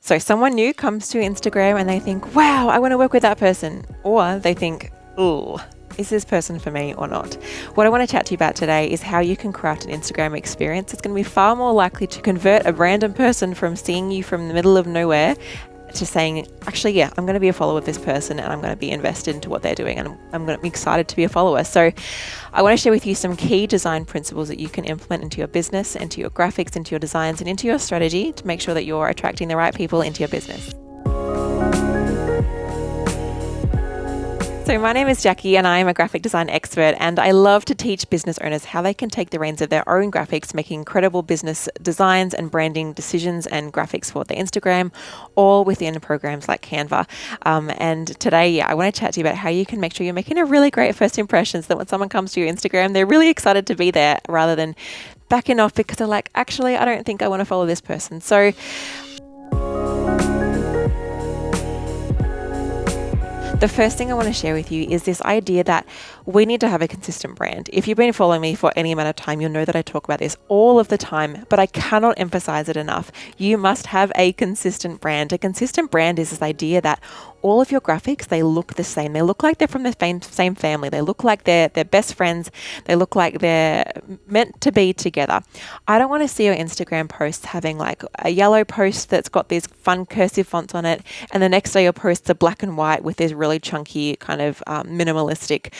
So someone new comes to Instagram and they think, wow, I want to work with that person. Or they think, ooh, is this person for me or not? What I want to chat to you about today is how you can craft an Instagram experience. It's going to be far more likely to convert a random person from seeing you from the middle of nowhere to saying, actually, yeah, I'm going to be a follower of this person and I'm going to be invested into what they're doing and I'm going to be excited to be a follower. So I want to share with you some key design principles that you can implement into your business, into your graphics, into your designs, and into your strategy to make sure that you're attracting the right people into your business. So my name is Jacqui and I am a graphic design expert, and I love to teach business owners how they can take the reins of their own graphics, making incredible business designs and branding decisions and graphics for their Instagram, all within programs like CANVA. And today, I want to chat to you about how you can make sure you're making a really great first impression so that when someone comes to your Instagram, they're really excited to be there rather than backing off because they're like, actually, I don't think I want to follow this person. So the first thing I want to share with you is this idea that we need to have a consistent brand. If you've been following me for any amount of time, you'll know that I talk about this all of the time, but I cannot emphasize it enough. You must have a consistent brand. A consistent brand is this idea that all of your graphics, they look the same. They look like they're from the same family. They look like they're best friends. They look like they're meant to be together. I don't want to see your Instagram posts having like a yellow post that's got these fun cursive fonts on it, and the next day your posts are black and white with these really chunky kind of minimalistic,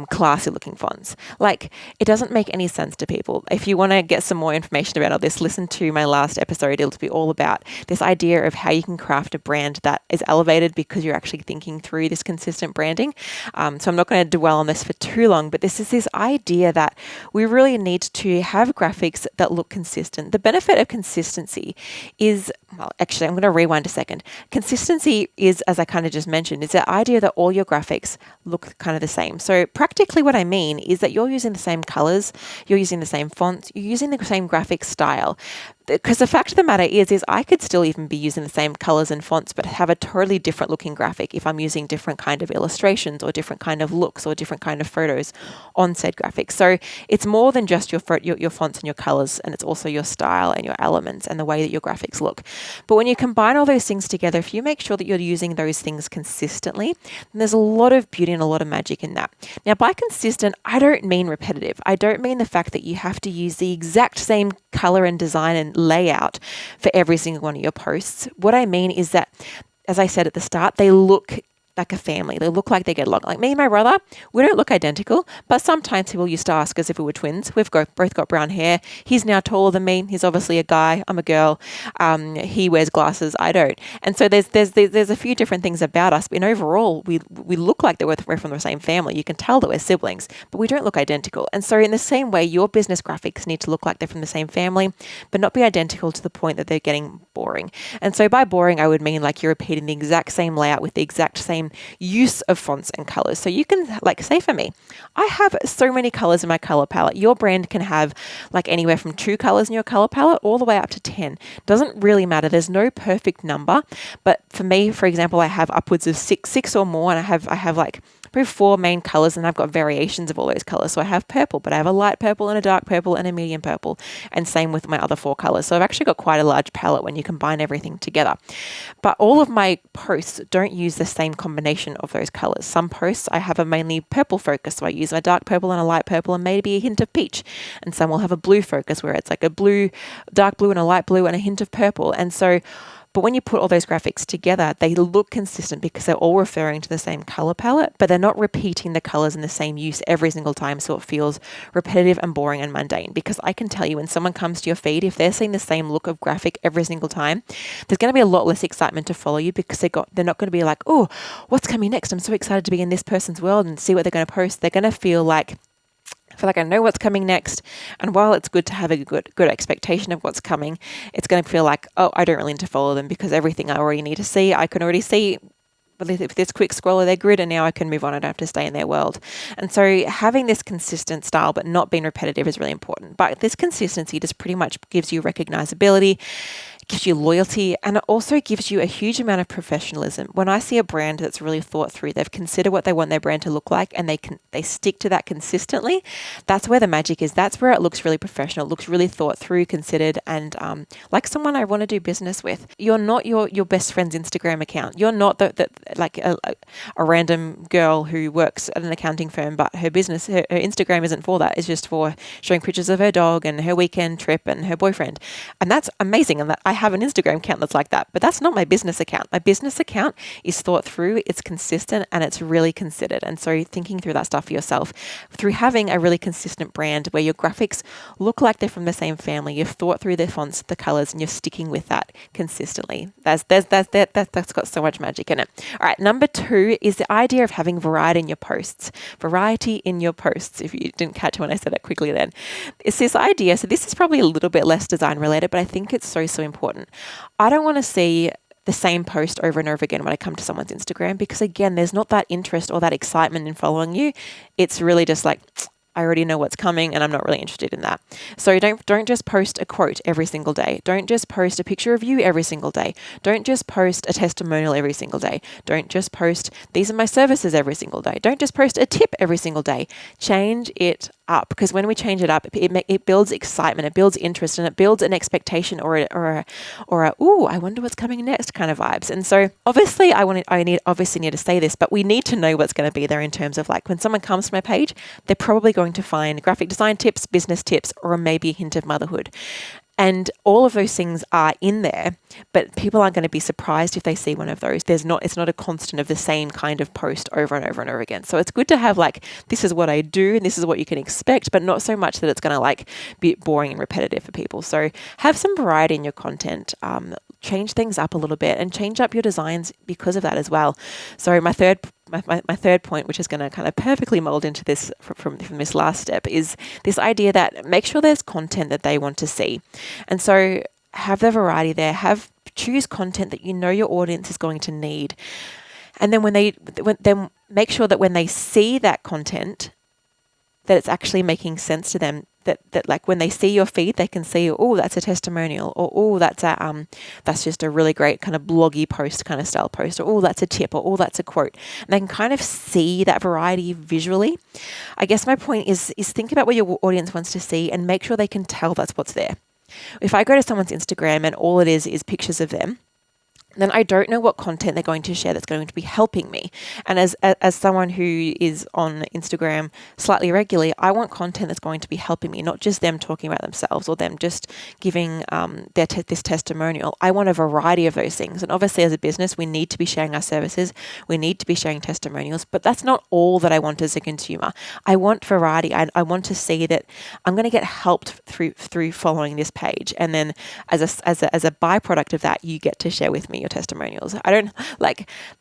classy looking fonts. Like, it doesn't make any sense to people. If you want to get some more information about all this, listen to my last episode. It'll be all about this idea of how you can craft a brand that is elevated because you're actually thinking through this consistent branding. So I'm not going to dwell on this for too long, but this is this idea that we really need to have graphics that look consistent. The benefit of consistency is, well, actually, I'm going to rewind a second. Consistency is, as I kind of just mentioned, is the idea that all your graphics look kind of the same. So practically what I mean is that you're using the same colors, you're using the same fonts, you're using the same graphic style. Because the fact of the matter is I could still even be using the same colors and fonts, but have a totally different looking graphic if I'm using different kind of illustrations or different kind of looks or different kind of photos on said graphics. So it's more than just your fonts and your colors, and it's also your style and your elements and the way that your graphics look. But when you combine all those things together, if you make sure that you're using those things consistently, then there's a lot of beauty and a lot of magic in that. Now, by consistent, I don't mean repetitive. I don't mean the fact that you have to use the exact same color and design and layout for every single one of your posts. What I mean is that, as I said at the start, they look like a family. They look like they get along. Like me and my brother, we don't look identical, but sometimes people used to ask us if we were twins. We've both got brown hair. He's now taller than me. He's obviously a guy. I'm a girl. He wears glasses. I don't. And so there's a few different things about us. But overall, we look like we're from the same family. You can tell that we're siblings, but we don't look identical. And so in the same way, your business graphics need to look like they're from the same family, but not be identical to the point that they're getting boring. And so by boring, I would mean like you're repeating the exact same layout with the exact same use of fonts and colors. So you can, like, say for me, I have so many colors in my color palette. Your brand can have like anywhere from 2 colors in your color palette all the way up to 10. Doesn't really matter. There's no perfect number. But for me, for example, I have upwards of six or more, and I have like probably 4 main colors, and I've got variations of all those colors. So I have purple, but I have a light purple and a dark purple and a medium purple, and same with my other 4 colors. So I've actually got quite a large palette when you combine everything together. But all of my posts don't use the same combination of those colors. Some posts I have a mainly purple focus, so I use a dark purple and a light purple and maybe a hint of peach. And some will have a blue focus where it's like a blue, dark blue and a light blue and a hint of purple. And so, but when you put all those graphics together, they look consistent because they're all referring to the same color palette, but they're not repeating the colors in the same use every single time, so it feels repetitive and boring and mundane. Because I can tell you, when someone comes to your feed, if they're seeing the same look of graphic every single time, there's going to be a lot less excitement to follow you because they're not going to be like, oh, what's coming next? I'm so excited to be in this person's world and see what they're going to post. They're going to feel like I know what's coming next. And while it's good to have a good expectation of what's coming, it's going to feel like, oh, I don't really need to follow them because everything I already need to see, I can already see with this quick scroll of their grid, and now I can move on. I don't have to stay in their world. And so having this consistent style but not being repetitive is really important. But this consistency just pretty much gives you recognizability. gives you loyalty, and it also gives you a huge amount of professionalism. When I see a brand that's really thought through, they've considered what they want their brand to look like, and they stick to that consistently, that's where the magic is. That's where it looks really professional, looks really thought through, considered, and like someone I want to do business with. You're not your best friend's Instagram account. You're not like a random girl who works at an accounting firm, but her Instagram isn't for that. It's just for showing pictures of her dog and her weekend trip and her boyfriend. And that's amazing. And that I have an Instagram account that's like that, but that's not my business account. My business account is thought through, it's consistent, and it's really considered. And so thinking through that stuff for yourself, through having a really consistent brand where your graphics look like they're from the same family, you've thought through their fonts, the colors, and you're sticking with that consistently. That's got so much magic in it. All right, number 2 is the idea of having variety in your posts. Variety in your posts, if you didn't catch when I said that quickly then. It's this idea, so this is probably a little bit less design related, but I think it's so important. I don't want to see the same post over and over again when I come to someone's Instagram, because again, there's not that interest or that excitement in following you. It's really just like, I already know what's coming and I'm not really interested in that. So don't just post a quote every single day. Don't just post a picture of you every single day. Don't just post a testimonial every single day. Don't just post, these are my services every single day. Don't just post a tip every single day. Change it up, because when we change it up, it builds excitement, it builds interest, and it builds an expectation or a ooh, I wonder what's coming next kind of vibes. And so obviously I obviously need to say this, but we need to know what's going to be there in terms of like when someone comes to my page, they're probably going to find graphic design tips, business tips, or maybe a hint of motherhood. And all of those things are in there, but people aren't going to be surprised if they see one of those. It's not a constant of the same kind of post over and over and over again. So it's good to have like, this is what I do and this is what you can expect, but not so much that it's going to like be boring and repetitive for people. So have some variety in your content. Change things up a little bit and change up your designs because of that as well. So my third point, which is going to kind of perfectly mold into this from this last step, is this idea that make sure there's content that they want to see. And so have the variety there, choose content that you know your audience is going to need. And then then make sure that when they see that content, that it's actually making sense to them. That like when they see your feed, they can see, oh, that's a testimonial, or oh, that's just a really great kind of bloggy post kind of style post, or oh, that's a tip, or oh, that's a quote. And they can kind of see that variety visually. I guess my point is think about what your audience wants to see and make sure they can tell that's what's there. If I go to someone's Instagram and all it is pictures of them, then I don't know what content they're going to share that's going to be helping me. And as someone who is on Instagram slightly regularly, I want content that's going to be helping me, not just them talking about themselves or them just giving this testimonial. I want a variety of those things. And obviously as a business, we need to be sharing our services. We need to be sharing testimonials, but that's not all that I want as a consumer. I want variety. I want to see that I'm going to get helped through following this page. And then as a byproduct of that, you get to share with me your testimonials.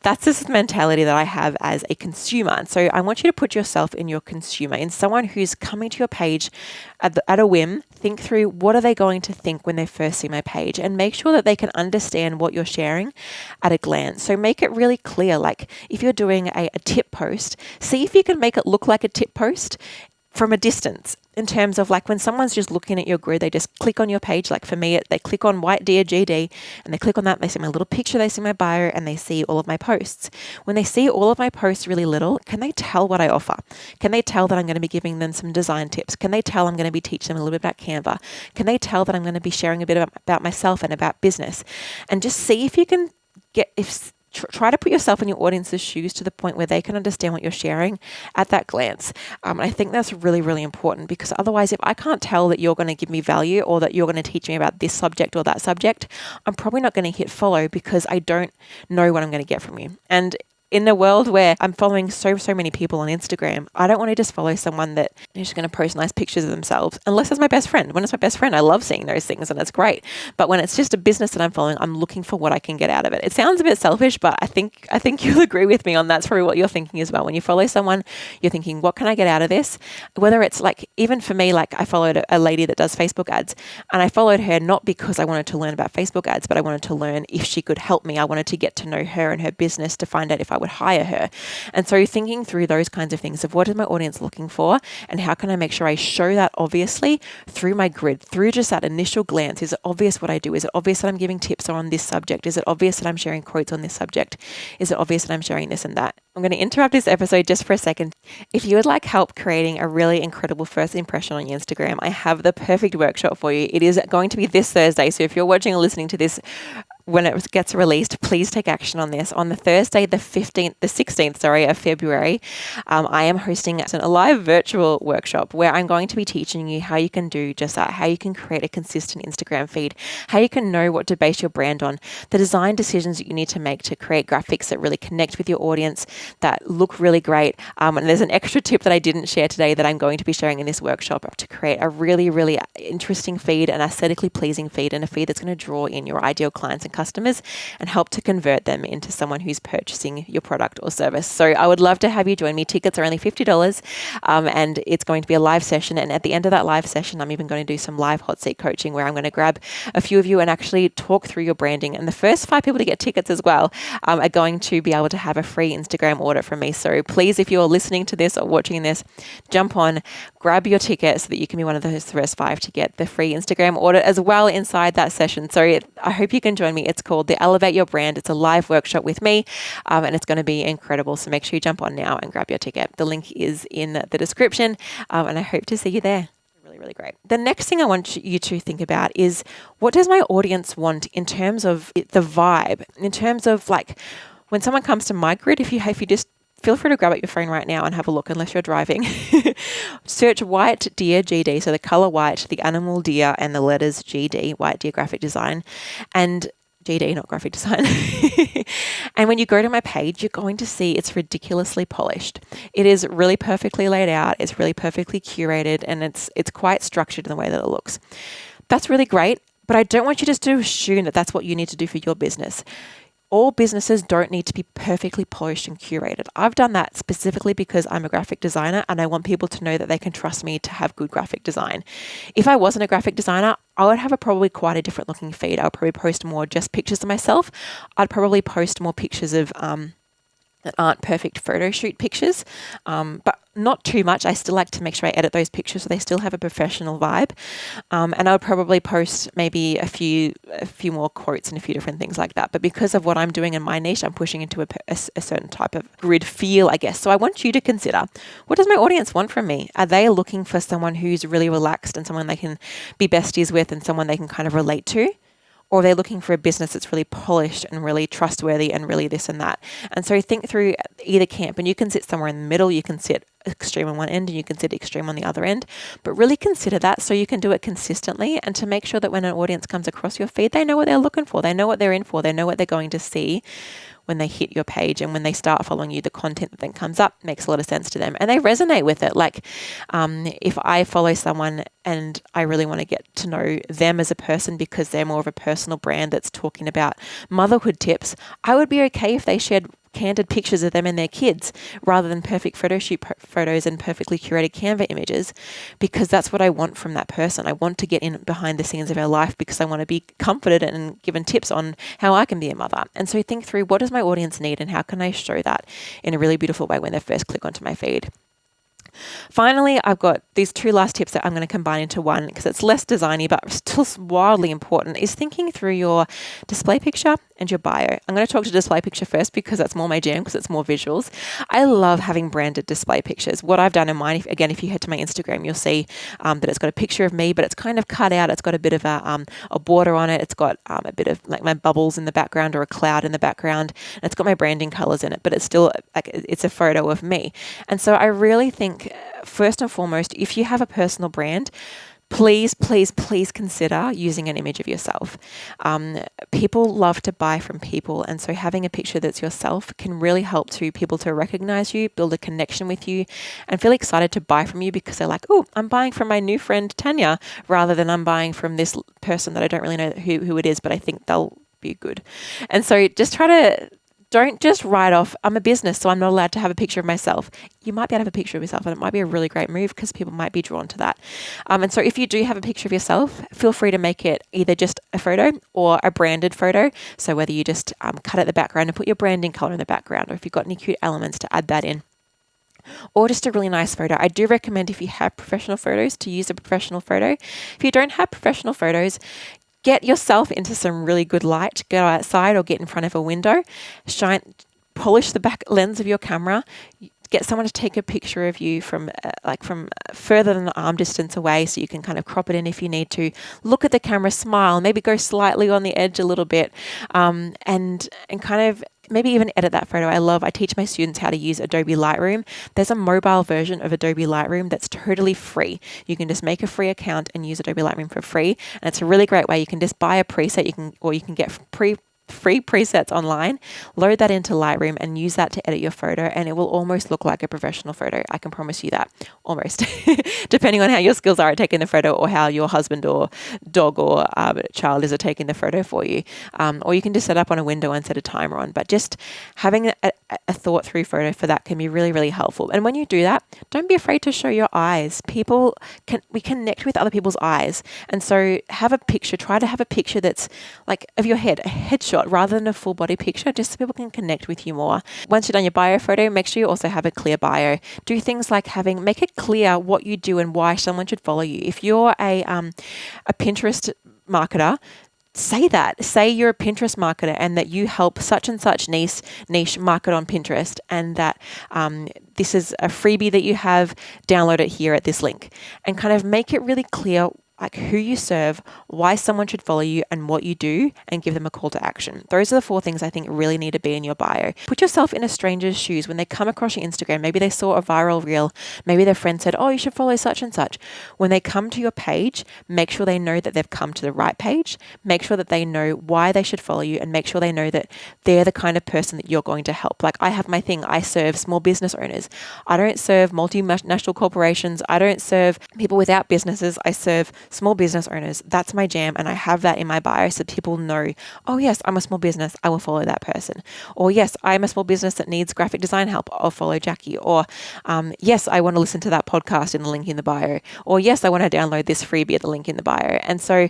That's this mentality that I have as a consumer. And so I want you to put yourself in your consumer, in someone who's coming to your page at a whim. Think through, what are they going to think when they first see my page, and make sure that they can understand what you're sharing at a glance. So make it really clear. Like if you're doing a tip post, see if you can make it look like a tip post from a distance, in terms of like when someone's just looking at your grid, they just click on your page. Like for me, they click on White Deer GD and they click on that. They see my little picture, they see my bio, and they see all of my posts. When they see all of my posts really little, can they tell what I offer? Can they tell that I'm going to be giving them some design tips? Can they tell I'm going to be teaching them a little bit about Canva? Can they tell that I'm going to be sharing a bit about myself and about business? And just see if you can try to put yourself in your audience's shoes to the point where they can understand what you're sharing at that glance. I think that's really, really important, because otherwise, if I can't tell that you're going to give me value or that you're going to teach me about this subject or that subject, I'm probably not going to hit follow, because I don't know what I'm going to get from you. And in a world where I'm following so many people on Instagram, I don't want to just follow someone that is just going to post nice pictures of themselves, unless it's my best friend. When it's my best friend, I love seeing those things and it's great. But when it's just a business that I'm following, I'm looking for what I can get out of it. It sounds a bit selfish, but I think you'll agree with me on that's probably what you're thinking as well. When you follow someone, you're thinking, what can I get out of this? Whether it's like, even for me, like I followed a lady that does Facebook ads, and I followed her not because I wanted to learn about Facebook ads, but I wanted to learn if she could help me. I wanted to get to know her and her business to find out if I would hire her. And so thinking through those kinds of things of what is my audience looking for and how can I make sure I show that obviously through my grid, through just that initial glance. Is it obvious what I do? Is it obvious that I'm giving tips on this subject? Is it obvious that I'm sharing quotes on this subject? Is it obvious that I'm sharing this and that? I'm going to interrupt this episode just for a second. If you would like help creating a really incredible first impression on your Instagram, I have the perfect workshop for you. It is going to be this Thursday. So if you're watching or listening to this when it gets released, please take action on this. On the Thursday, the 16th of February, I am hosting a live virtual workshop where I'm going to be teaching you how you can do just that, how you can create a consistent Instagram feed, how you can know what to base your brand on, the design decisions that you need to make to create graphics that really connect with your audience, that look really great. And there's an extra tip that I didn't share today that I'm going to be sharing in this workshop to create a really, really interesting feed, an aesthetically pleasing feed, and a feed that's going to draw in your ideal clients and customers and help to convert them into someone who's purchasing your product or service. So I would love to have you join me. Tickets are only $50, and it's going to be a live session. And at the end of that live session, I'm even going to do some live hot seat coaching where I'm going to grab a few of you and actually talk through your branding. And the first 5 people to get tickets as well are going to be able to have a free Instagram audit from me. So please, if you're listening to this or watching this, jump on, grab your ticket so that you can be one of those first 5 to get the free Instagram audit as well inside that session. So I hope you can join me. It's called the Elevate Your Brand. It's a live workshop with me, and it's going to be incredible. So make sure you jump on now and grab your ticket. The link is in the description, and I hope to see you there. Really great. The next thing I want you to think about is, what does my audience want in terms of the vibe, in terms of like when someone comes to my grid. If you just feel free to grab out your phone right now and have a look, unless you're driving. Search white deer GD, so the color white, the animal deer, and the letters GD, white deer graphic design, and GD, not graphic design. And when you go to my page, you're going to see it's ridiculously polished. It is really perfectly laid out. It's really perfectly curated, and it's quite structured in the way that it looks. That's really great, but I don't want you just to assume that that's what you need to do for your business. All businesses don't need to be perfectly polished and curated. I've done that specifically because I'm a graphic designer and I want people to know that they can trust me to have good graphic design. If I wasn't a graphic designer, I would have probably quite a different looking feed. I would probably post more just pictures of myself. I'd probably post more pictures of that aren't perfect photo shoot pictures, but not too much. I still like to make sure I edit those pictures so they still have a professional vibe. And I would probably post maybe a few more quotes and a few different things like that. But because of what I'm doing in my niche, I'm pushing into a certain type of grid feel, I guess. So I want you to consider, what does my audience want from me? Are they looking for someone who's really relaxed and someone they can be besties with and someone they can kind of relate to? Or are they looking for a business that's really polished and really trustworthy and really this and that? And so think through either camp, and you can sit somewhere in the middle. You can sit extreme on one end and you can sit extreme on the other end, but really consider that so you can do it consistently, and to make sure that when an audience comes across your feed, they know what they're looking for. They know what they're in for. They know what they're going to see when they hit your page, and when they start following you, the content that then comes up makes a lot of sense to them and they resonate with it. Like if I follow someone and I really want to get to know them as a person because they're more of a personal brand that's talking about motherhood tips, I would be okay if they shared candid pictures of them and their kids rather than perfect photo shoot photos and perfectly curated Canva images, because that's what I want from that person. I want to get in behind the scenes of their life because I want to be comforted and given tips on how I can be a mother. And so think through, what does my audience need and how can I show that in a really beautiful way when they first click onto my feed? Finally, I've got these 2 last tips that I'm going to combine into one because it's less designy but still wildly important, is thinking through your display picture and your bio. I'm going to talk to display picture first because that's more my jam, because it's more visuals. I love having branded display pictures. What I've done in mine, if you head to my Instagram, you'll see that it's got a picture of me, but it's kind of cut out. It's got a bit of a border on it. It's got a bit of like my bubbles in the background or a cloud in the background. And it's got my branding colors in it, but it's still like it's a photo of me. And so I really think, first and foremost, if you have a personal brand, please consider using an image of yourself. People love to buy from people, and so having a picture that's yourself can really help people to recognize you, build a connection with you, and feel excited to buy from you because they're like, oh, I'm buying from my new friend Tanya, rather than I'm buying from this person that I don't really know who it is, but I think they'll be good. And so just try to Don't just write off, I'm a business, so I'm not allowed to have a picture of myself. You might be able to have a picture of yourself, and it might be a really great move because people might be drawn to that. And so if you do have a picture of yourself, feel free to make it either just a photo or a branded photo. So whether you just cut out the background and put your branding color in the background, or if you've got any cute elements to add that in, or just a really nice photo. I do recommend, if you have professional photos, to use a professional photo. If you don't have professional photos, get yourself into some really good light. Go outside or get in front of a window. Polish the back lens of your camera. Get someone to take a picture of you from further than an arm distance away, so you can kind of crop it in if you need to. Look at the camera, smile, maybe go slightly on the edge a little bit, and kind of maybe even edit that photo. I teach my students how to use Adobe Lightroom. There's a mobile version of Adobe Lightroom that's totally free. You can just make a free account and use Adobe Lightroom for free. And it's a really great way. You can just buy a preset, you can get free presets online, load that into Lightroom and use that to edit your photo, and it will almost look like a professional photo. I can promise you that. Almost. Depending on how your skills are at taking the photo, or how your husband or dog or child is at taking the photo for you. Or you can just set up on a window and set a timer on. But just having a thought through photo for that can be really, really helpful. And when you do that, don't be afraid to show your eyes. We connect with other people's eyes. And so try to have a picture that's like of your head, a headshot, rather than a full body picture, just so people can connect with you more. Once you've done your bio photo, make sure you also have a clear bio. Do things like make it clear what you do and why someone should follow you. If you're a Pinterest marketer, say that. Say you're a Pinterest marketer and that you help such and such niche market on Pinterest, and that this is a freebie that you have. Download it here at this link, and kind of make it really clear like who you serve, why someone should follow you, and what you do, and give them a call to action. Those are the 4 things I think really need to be in your bio. Put yourself in a stranger's shoes when they come across your Instagram. Maybe they saw a viral reel. Maybe their friend said, oh, you should follow such and such. When they come to your page, make sure they know that they've come to the right page. Make sure that they know why they should follow you, and make sure they know that they're the kind of person that you're going to help. Like I have my thing. I serve small business owners. I don't serve multinational corporations. I don't serve people without businesses. I serve small business owners. That's my jam, and I have that in my bio so people know, oh yes, I'm a small business, I will follow that person. Or yes, I'm a small business that needs graphic design help, I'll follow Jacqui. Or yes, I want to listen to that podcast in the link in the bio. Or yes, I want to download this freebie at the link in the bio. And so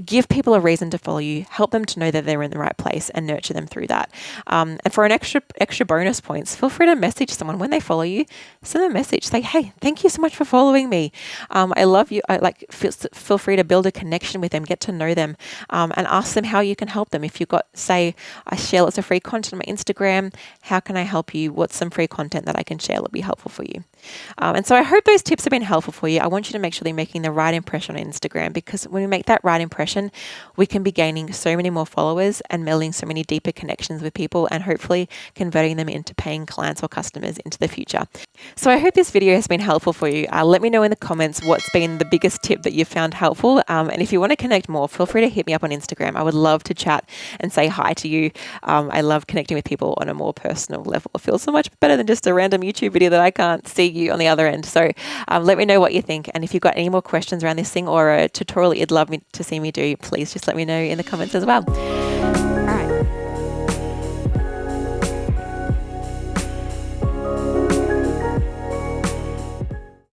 give people a reason to follow you, help them to know that they're in the right place, and nurture them through that. And for an extra bonus points, feel free to message someone when they follow you. Send them a message, say, hey, thank you so much for following me. I love you. Feel free to build a connection with them, get to know them, and ask them how you can help them. If you've got, say, I share lots of free content on my Instagram, how can I help you? What's some free content that I can share that will be helpful for you? And so I hope those tips have been helpful for you. I want you to make sure that you're making the right impression on Instagram, because when we make that right impression, we can be gaining so many more followers and building so many deeper connections with people, and hopefully converting them into paying clients or customers into the future. So I hope this video has been helpful for you. Let me know in the comments what's been the biggest tip that you found helpful. And if you want to connect more, feel free to hit me up on Instagram. I would love to chat and say hi to you. I love connecting with people on a more personal level. It feels so much better than just a random YouTube video that I can't see you on the other end. So let me know what you think. And if you've got any more questions around this thing, or a tutorial that you'd love me to see me do, please just let me know in the comments as well.